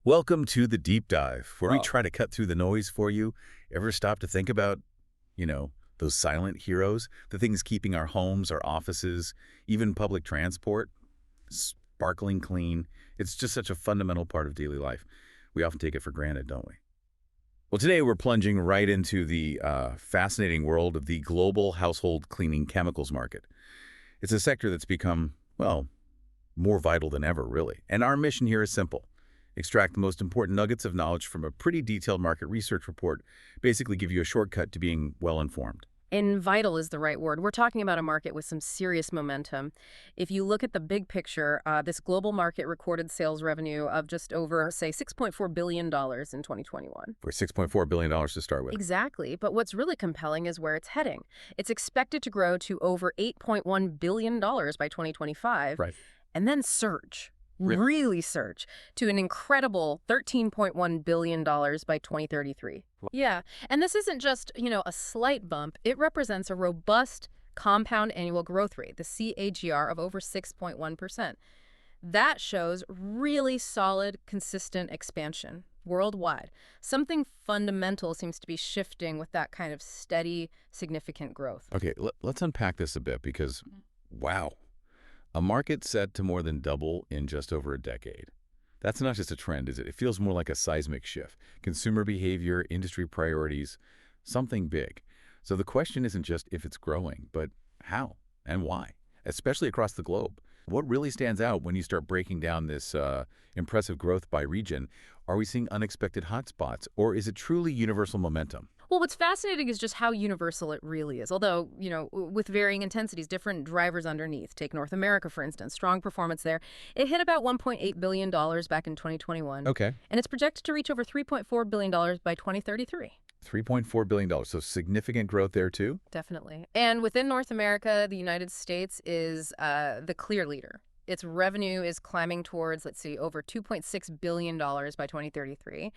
Welcome to the deep dive, where we Oh, try to cut through the noise for you. Ever stop to think about, those silent heroes, the things keeping our homes, our offices, even public transport, sparkling clean? It's just such a fundamental part of daily life. We often take it for granted, don't we? Well, today we're plunging right into the fascinating world of the global household cleaning chemicals market. It's a sector that's become, well, more vital than ever, really. And our mission here is simple. Extract the most important nuggets of knowledge from a pretty detailed market research report, basically give you a shortcut to being well-informed. and vital is the right word. We're talking about a market with some serious momentum. If you look at the big picture, this global market recorded sales revenue of just over, say, $6.4 billion in 2021. For $6.4 billion dollars to start with. Exactly. But what's really compelling is where it's heading. It's expected to grow to over $8.1 billion by 2025 Right. and then surge. Re- Really surge to an incredible $13.1 billion by 2033. Yeah, and this isn't just, a slight bump. It represents a robust compound annual growth rate, the CAGR of over 6.1%. That shows really solid, consistent expansion worldwide. Something fundamental seems to be shifting with that kind of steady, significant growth. Okay, let's unpack this a bit because, wow, a market set to more than double in just over a decade. That's not just a trend, is it? It feels more like a seismic shift. Consumer behavior, industry priorities, something big. So the question isn't just if it's growing, but how and why, especially across the globe. What really stands out when you start breaking down this impressive growth by region? Are we seeing unexpected hotspots, or is it truly universal momentum? Well, what's fascinating is just how universal it really is. Although, with varying intensities, different drivers underneath. Take North America, for instance. Strong performance there. It hit about $1.8 billion back in 2021. Okay. And it's projected to reach over $3.4 billion by 2033. $3.4 billion dollars, so significant growth there too? Definitely. And within North America, the United States is the clear leader. Its revenue is climbing towards, let's see, over $2.6 billion by 2033,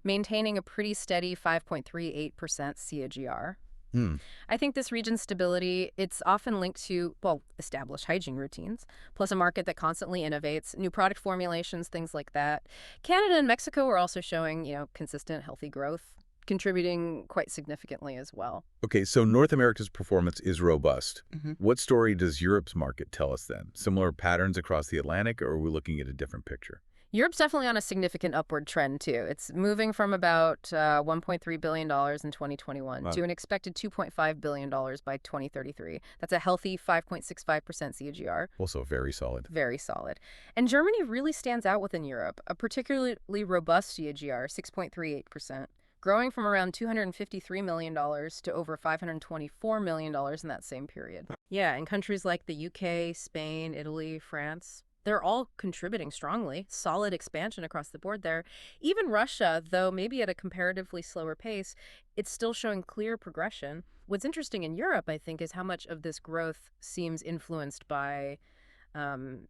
maintaining a pretty steady 5.38% CAGR. Hmm. I think this region's stability, it's often linked to, well, established hygiene routines, plus a market that constantly innovates, new product formulations, things like that. Canada and Mexico are also showing, consistent, healthy growth, contributing quite significantly as well. Okay, so North America's performance is robust. Mhm. What story does Europe's market tell us then? Similar patterns across the Atlantic, or are we looking at a different picture? Europe's definitely on a significant upward trend, too. It's moving from about $1.3 billion in 2021 Wow. to an expected $2.5 billion by 2033. That's a healthy 5.65% CAGR. Also very solid. Very solid. And Germany really stands out within Europe, a particularly robust CAGR, 6.38%, growing from around $253 million to over $524 million in that same period. Yeah, and countries like the UK, Spain, Italy, France, they're all contributing strongly. Solid expansion across the board there. Even Russia, though maybe at a comparatively slower pace, it's still showing clear progression. What's interesting in Europe, I think, is how much of this growth seems influenced by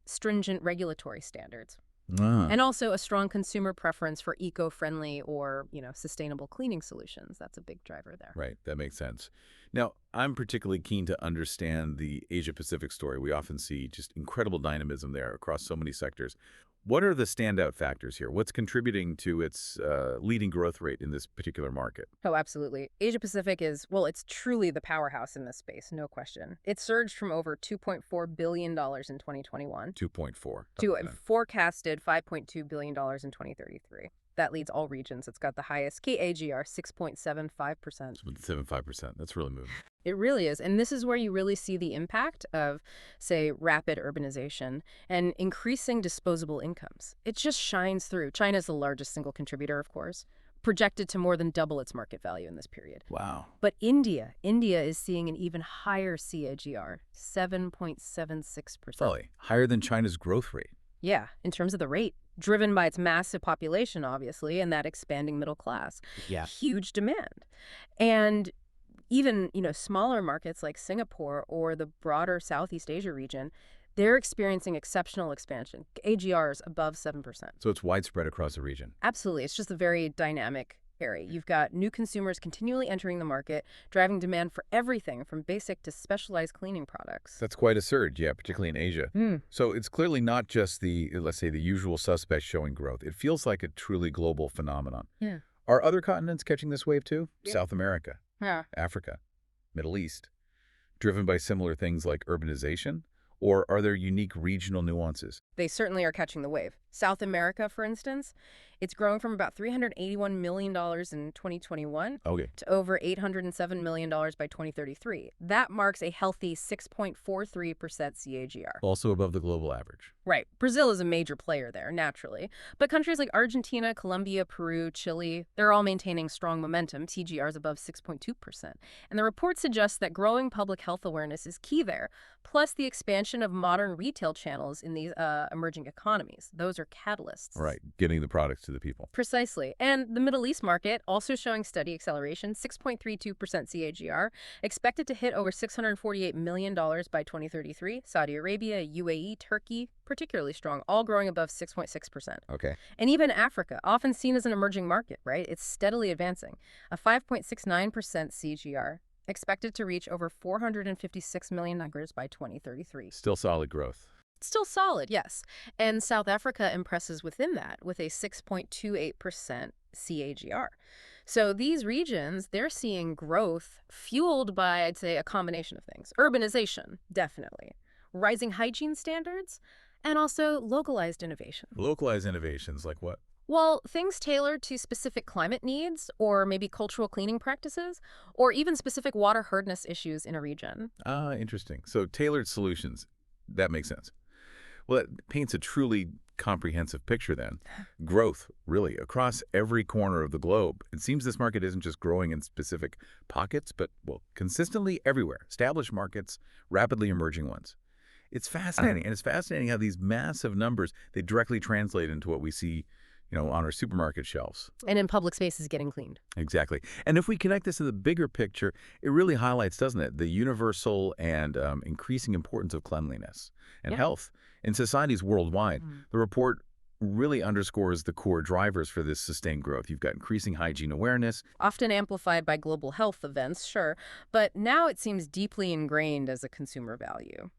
stringent regulatory standards. Ah. And also a strong consumer preference for eco-friendly or, sustainable cleaning solutions. That's a big driver there. Right, that makes sense. Now, I'm particularly keen to understand the Asia-Pacific story. We often see just incredible dynamism there across so many sectors. What are the standout factors here? What's contributing to its leading growth rate in this particular market? Oh, absolutely. Asia Pacific is, well, it's truly the powerhouse in this space, no question. It surged from over $2.4 billion in 2021 2.4. to a forecasted $5.2 billion in 2033. That leads all regions. It's got the highest CAGR, 6.75%. 75%. That's really moving. It really is. And this is where you really see the impact of, say, rapid urbanization and increasing disposable incomes. It just shines through. China is the largest single contributor, of course, projected to more than double its market value in this period. Wow. But India is seeing an even higher CAGR, 7.76%. Probably higher than China's growth rate. Yeah, in terms of the rate, driven by its massive population, obviously, and that expanding middle class. Yeah. Huge demand. And even, smaller markets like Singapore or the broader Southeast Asia region, they're experiencing exceptional expansion, AGRs above 7%. So it's widespread across the region. Absolutely. It's just a very dynamic Harry. You've got new consumers continually entering the market, driving demand for everything from basic to specialized cleaning products. That's quite a surge, yeah, particularly in Asia. Hmm. So it's clearly not just the, let's say, the usual suspects showing growth. It feels like a truly global phenomenon. Yeah. Are other continents catching this wave too? Yeah. South America, Yeah. Africa, Middle East, driven by similar things like urbanization? Or are there unique regional nuances? They certainly are catching the wave. South America, for instance, it's growing from about $381 million in 2021 Okay. to over $807 million by 2033. That marks a healthy 6.43% CAGR. Also above the global average. Right. Brazil is a major player there, naturally. But countries like Argentina, Colombia, Peru, Chile, they're all maintaining strong momentum, TGRs above 6.2%. And the report suggests that growing public health awareness is key there, plus the expansion of modern retail channels in these emerging economies. Those are catalysts. Right, getting the products to the people. Precisely. And the Middle East market also showing steady acceleration, 6.32% CAGR, expected to hit over $648 million by 2033. Saudi Arabia, UAE, Turkey, particularly strong, all growing above 6.6%. Okay. And even Africa, often seen as an emerging market, right? It's steadily advancing, a 5.69% CGR, expected to reach over $456 million by 2033. Still solid growth. Still solid, yes. And South Africa impresses within that with a 6.28% CAGR. So these regions, they're seeing growth fueled by, I'd say, a combination of things. Urbanization, definitely. Rising hygiene standards, and also localized innovation. Localized innovations like what? Well, things tailored to specific climate needs, or maybe cultural cleaning practices, or even specific water hardness issues in a region. Ah, interesting. So tailored solutions. That makes sense. Well, that paints a truly comprehensive picture then. Growth, really, across every corner of the globe. It seems this market isn't just growing in specific pockets, but, well, consistently everywhere. Established markets, rapidly emerging ones. It's fascinating, and it's fascinating how these massive numbers, they directly translate into what we see, on our supermarket shelves. And in public spaces getting cleaned. Exactly. And if we connect this to the bigger picture, it really highlights, doesn't it, the universal and increasing importance of cleanliness and health in societies worldwide. The report really underscores the core drivers for this sustained growth. You've got increasing hygiene awareness. Often amplified by global health events, sure, but now it seems deeply ingrained as a consumer value.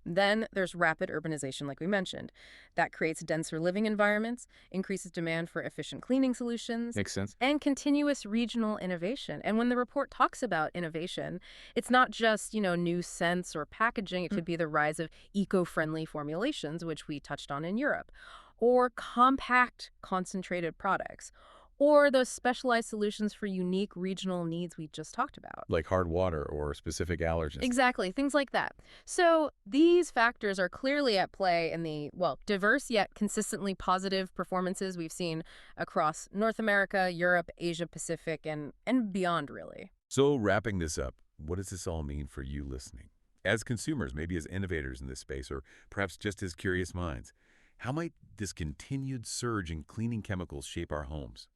Then there's rapid urbanization, like we mentioned. That creates denser living environments, increases demand for efficient cleaning solutions, Makes sense. and continuous regional innovation. And when the report talks about innovation, it's not just, new scents or packaging. It could be the rise of eco-friendly formulations, which we touched on in Europe, or compact concentrated products, or those specialized solutions for unique regional needs we just talked about. Like hard water or specific allergens. Exactly, things like that. So these factors are clearly at play in the, diverse yet consistently positive performances we've seen across North America, Europe, Asia Pacific, and beyond, really. So wrapping this up, what does this all mean for you listening? As consumers, maybe as innovators in this space, or perhaps just as curious minds, how might this continued surge in cleaning chemicals shape our homes,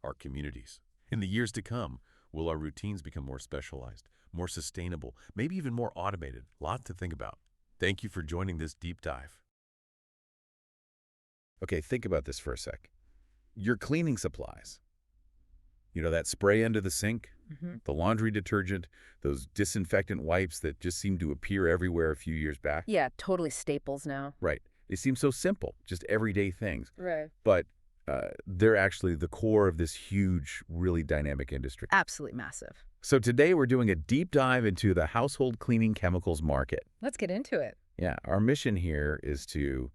our communities? In the years to come, will our routines become more specialized, more sustainable, maybe even more automated? Lot to think about. Thank you for joining this deep dive. Okay, think about this for a sec. Your cleaning supplies. That spray under the sink, the laundry detergent, those disinfectant wipes that just seemed to appear everywhere a few years back. Yeah, totally staples now. Right. They seem so simple, just everyday things. Right. But they're actually the core of this huge, really dynamic industry. Absolutely massive. So today we're doing a deep dive into the household cleaning chemicals market. Let's get into it. Yeah, our mission here is to,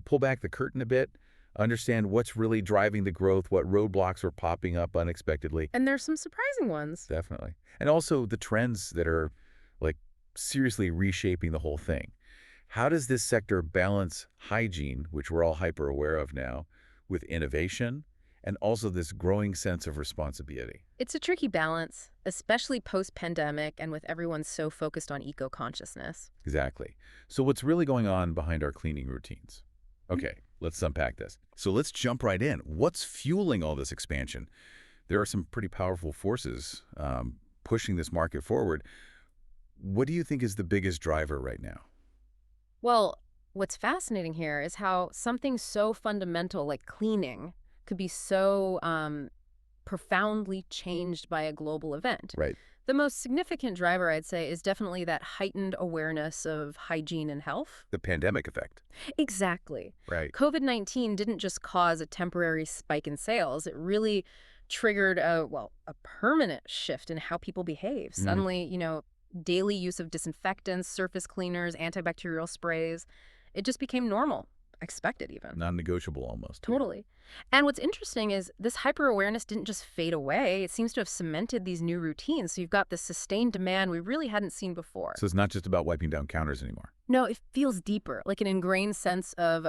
pull back the curtain a bit, understand what's really driving the growth, what roadblocks are popping up unexpectedly. And there's some surprising ones. Definitely. And also the trends that are, seriously reshaping the whole thing. How does this sector balance hygiene, which we're all hyper aware of now, with innovation, and also this growing sense of responsibility? It's a tricky balance, especially post-pandemic and with everyone so focused on eco-consciousness. Exactly. So what's really going on behind our cleaning routines? Okay, let's unpack this. So let's jump right in. What's fueling all this expansion? There are some pretty powerful forces pushing this market forward. What do you think is the biggest driver right now? Well, what's fascinating here is how something so fundamental like cleaning could be so profoundly changed by a global event. Right. The most significant driver, I'd say, is definitely that heightened awareness of hygiene and health. The pandemic effect. Exactly. Right. COVID-19 didn't just cause a temporary spike in sales. It really triggered a permanent shift in how people behave. Mm. Suddenly, daily use of disinfectants, surface cleaners, antibacterial sprays, it just became normal, expected even. Non-negotiable almost. Yeah. Totally. And what's interesting is this hyper-awareness didn't just fade away. It seems to have cemented these new routines. So you've got this sustained demand we really hadn't seen before. So it's not just about wiping down counters anymore. No, it feels deeper, like an ingrained sense of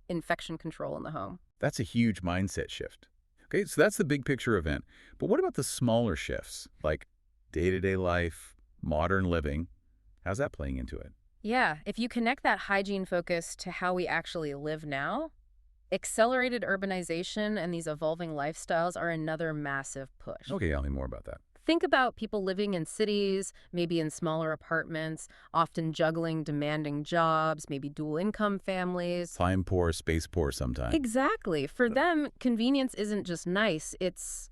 infection control in the home. That's a huge mindset shift. Okay, so that's the big picture event. But what about the smaller shifts, like day-to-day life, modern living? How's that playing into it? Yeah, if you connect that hygiene focus to how we actually live now, accelerated urbanization and these evolving lifestyles are another massive push. Okay, tell me more about that. Think about people living in cities, maybe in smaller apartments, often juggling demanding jobs, maybe dual income families. Time poor, space poor sometimes. Exactly. For them, convenience isn't just nice, it's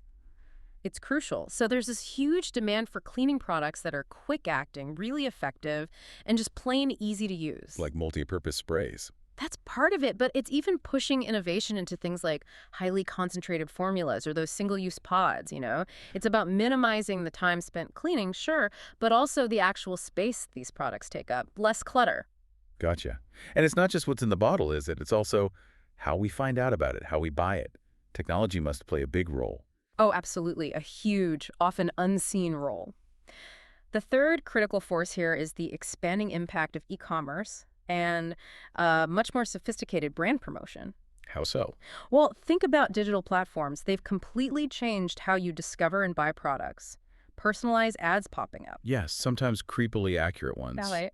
crucial. So there's this huge demand for cleaning products that are quick acting, really effective, and just plain easy to use. Like multi-purpose sprays. That's part of it, but it's even pushing innovation into things like highly concentrated formulas or those single-use pods. It's about minimizing the time spent cleaning, sure, but also the actual space these products take up. Less clutter. Gotcha. And it's not just what's in the bottle, is it? It's also how we find out about it, how we buy it. Technology must play a big role. Oh, absolutely. A huge, often unseen role. The third critical force here is the expanding impact of e-commerce and much more sophisticated brand promotion. How so? Well, think about digital platforms. They've completely changed how you discover and buy products. Personalized ads popping up. Yes, sometimes creepily accurate ones. Right.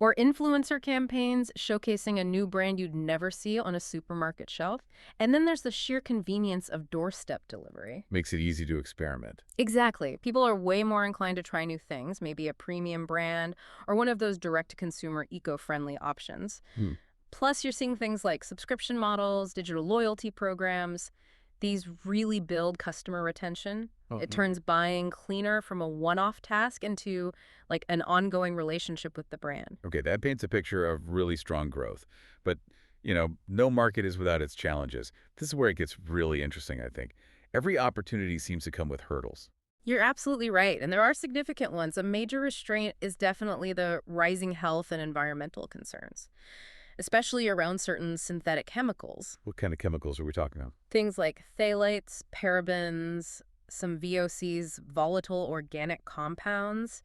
Or influencer campaigns showcasing a new brand you'd never see on a supermarket shelf. And then there's the sheer convenience of doorstep delivery. Makes it easy to experiment. Exactly. People are way more inclined to try new things, maybe a premium brand or one of those direct-to-consumer eco-friendly options. Plus, you're seeing things like subscription models, digital loyalty programs. These really build customer retention. It turns buying cleaner from a one-off task into like an ongoing relationship with the brand. Okay, that paints a picture of really strong growth. But, no market is without its challenges. This is where it gets really interesting, I think. Every opportunity seems to come with hurdles. You're absolutely right, and there are significant ones. A major restraint is definitely the rising health and environmental concerns, especially around certain synthetic chemicals. What kind of chemicals are we talking about? Things like phthalates, parabens, some VOCs, volatile organic compounds.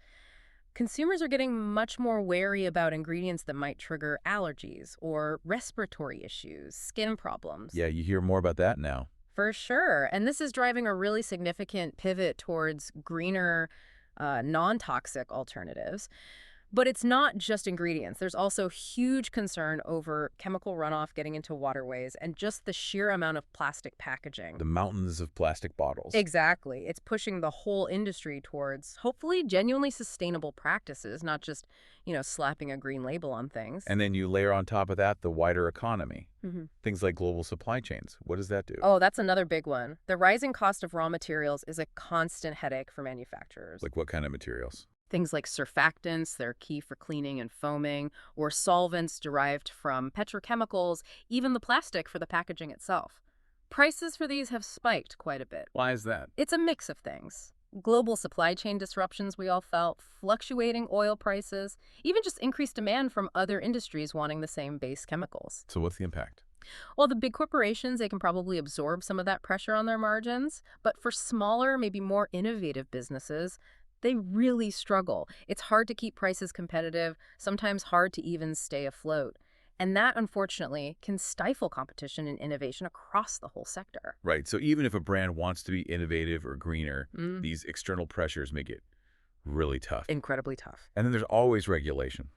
Consumers are getting much more wary about ingredients that might trigger allergies or respiratory issues, skin problems. Yeah, you hear more about that now. For sure. And this is driving a really significant pivot towards greener, non-toxic alternatives. But it's not just ingredients. There's also huge concern over chemical runoff getting into waterways and just the sheer amount of plastic packaging. The mountains of plastic bottles. Exactly. It's pushing the whole industry towards hopefully genuinely sustainable practices, not just, slapping a green label on things. And then you layer on top of that the wider economy. Mm-hmm. Things like global supply chains. What does that do? Oh, that's another big one. The rising cost of raw materials is a constant headache for manufacturers. Like what kind of materials? Things like surfactants, they're key for cleaning and foaming, or solvents derived from petrochemicals, even the plastic for the packaging itself. Prices for these have spiked quite a bit. Why is that? It's a mix of things. Global supply chain disruptions we all felt, fluctuating oil prices, even just increased demand from other industries wanting the same base chemicals. So what's the impact? Well, the big corporations, they can probably absorb some of that pressure on their margins, but for smaller, maybe more innovative businesses, they really struggle. It's hard to keep prices competitive, sometimes hard to even stay afloat. And that, unfortunately, can stifle competition and innovation across the whole sector. Right. So even if a brand wants to be innovative or greener, these external pressures make it really tough. Incredibly tough. And then there's always regulation,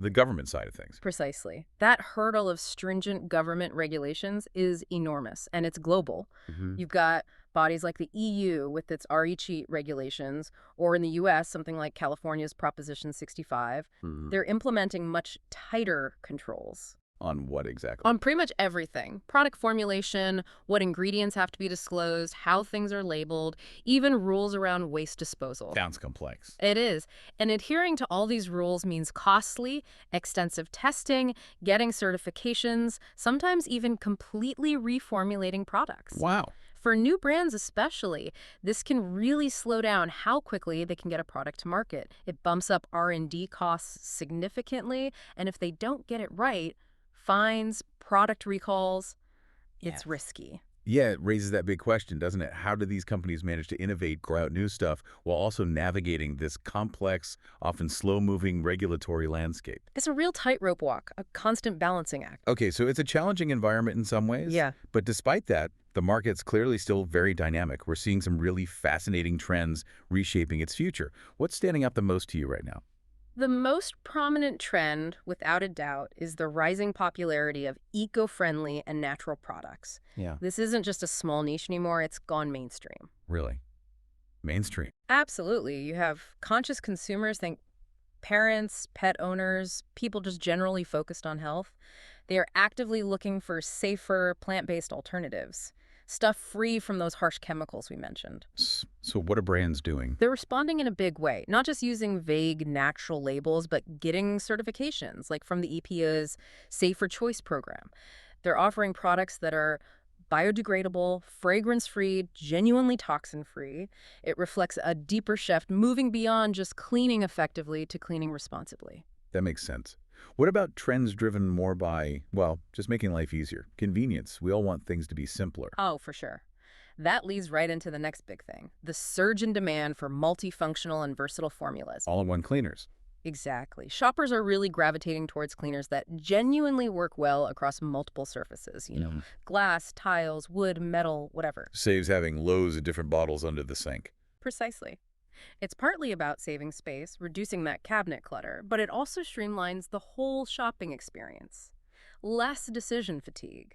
the government side of things. Precisely. That hurdle of stringent government regulations is enormous, and it's global. You've got bodies like the EU with its REACH regulations, or in the U.S., something like California's Proposition 65. They're implementing much tighter controls. On what exactly? On pretty much everything. Product formulation, what ingredients have to be disclosed, how things are labeled, even rules around waste disposal. Sounds complex. It is. And adhering to all these rules means costly, extensive testing, getting certifications, sometimes even completely reformulating products. Wow. For new brands especially, this can really slow down how quickly they can get a product to market. It bumps up R&D costs significantly, and if they don't get it right, fines, product recalls, Yeah. it's risky. Yeah, it raises that big question, doesn't it? How do these companies manage to innovate, grow out new stuff, while also navigating this complex, often slow-moving regulatory landscape? It's a real tightrope walk, a constant balancing act. Okay, so it's a challenging environment in some ways, Yeah. but despite that, the market's clearly still very dynamic. We're seeing some really fascinating trends reshaping its future. What's standing out the most to you right now? The most prominent trend, without a doubt, is the rising popularity of eco-friendly and natural products. Yeah. This isn't just a small niche anymore, it's gone mainstream. Really? Mainstream. Absolutely. You have conscious consumers, think parents, pet owners, people just generally focused on health. They are actively looking for safer, plant-based alternatives, stuff free from those harsh chemicals we mentioned. So what are brands doing? They're responding in a big way, not just using vague natural labels, but getting certifications, like from the EPA's Safer Choice program. They're offering products that are biodegradable, fragrance-free, genuinely toxin-free. It reflects a deeper shift, moving beyond just cleaning effectively to cleaning responsibly. That makes sense. What about trends driven more by, well, just making life easier? Convenience. We all want things to be simpler. Oh, for sure. That leads right into the next big thing, the surge in demand for multifunctional and versatile formulas. All-in-one cleaners. Exactly. Shoppers are really gravitating towards cleaners that genuinely work well across multiple surfaces, glass, tiles, wood, metal, whatever. Saves having loads of different bottles under the sink. Precisely. It's partly about saving space, reducing that cabinet clutter, but it also streamlines the whole shopping experience. Less decision fatigue.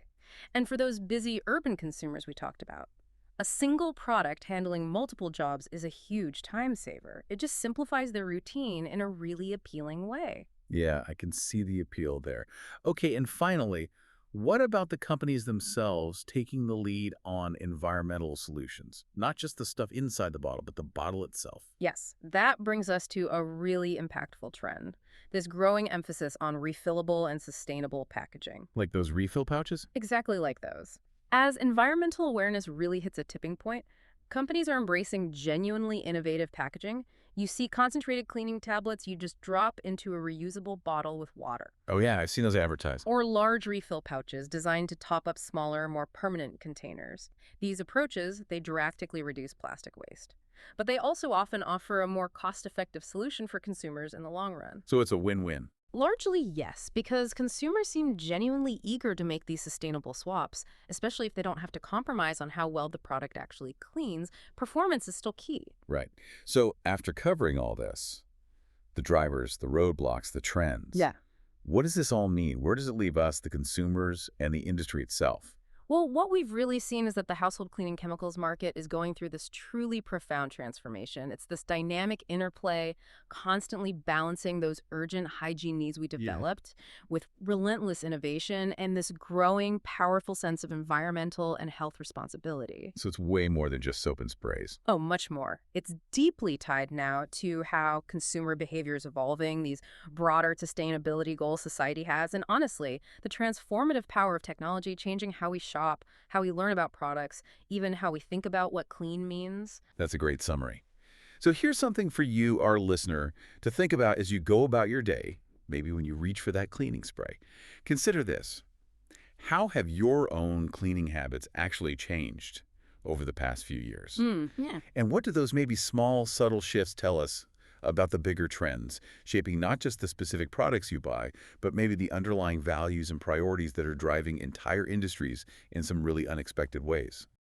And for those busy urban consumers we talked about, a single product handling multiple jobs is a huge time saver. It just simplifies their routine in a really appealing way. Yeah, I can see the appeal there. Okay, and finally, what about the companies themselves taking the lead on environmental solutions? Not just the stuff inside the bottle, but the bottle itself. Yes, that brings us to a really impactful trend. This growing emphasis on refillable and sustainable packaging. Like those refill pouches? Exactly like those. As environmental awareness really hits a tipping point, companies are embracing genuinely innovative packaging. You see concentrated cleaning tablets you just drop into a reusable bottle with water. Oh yeah, I've seen those advertised. Or large refill pouches designed to top up smaller, more permanent containers. These approaches, they drastically reduce plastic waste. But they also often offer a more cost-effective solution for consumers in the long run. So it's a win-win. Largely, yes, because consumers seem genuinely eager to make these sustainable swaps, especially if they don't have to compromise on how well the product actually cleans. Performance is still key. Right. So after covering all this, the drivers, the roadblocks, the trends, what does this all mean? Where does it leave us, the consumers, and the industry itself? Well, what we've really seen is that the household cleaning chemicals market is going through this truly profound transformation. It's this dynamic interplay, constantly balancing those urgent hygiene needs we developed with relentless innovation and this growing, powerful sense of environmental and health responsibility. So it's way more than just soap and sprays. Oh, much more. It's deeply tied now to how consumer behavior is evolving, these broader sustainability goals society has, and honestly, the transformative power of technology changing how we shop, how we learn about products, even how we think about what clean means. That's a great summary. So here's something for you, our listener, to think about as you go about your day, maybe when you reach for that cleaning spray. Consider this. How have your own cleaning habits actually changed over the past few years? Yeah. And what do those maybe small, subtle shifts tell us about the bigger trends, shaping not just the specific products you buy, but maybe the underlying values and priorities that are driving entire industries in some really unexpected ways?